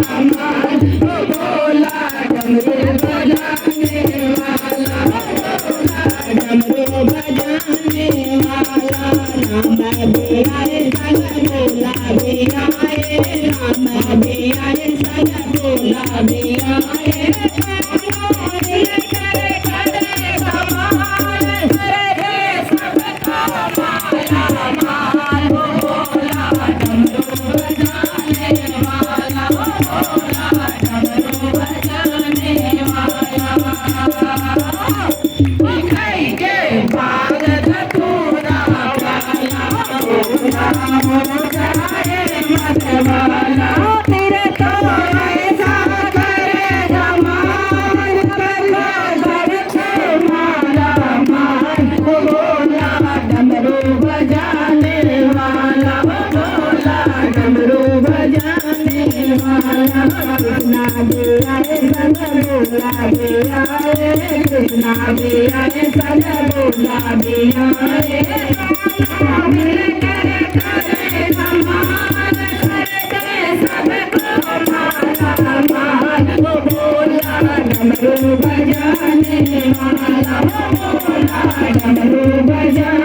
मान ओ भोला डमरू बजाने वाला डमरू बजाने वाला राम भी आए सन भोला भी आए राम भी आए सन भोला भी आए कृष्णा भी आए सन भोला भी आए कृष्णा भी आए सन भोला भी आए डमरू बजाने वाला डमरू बजाने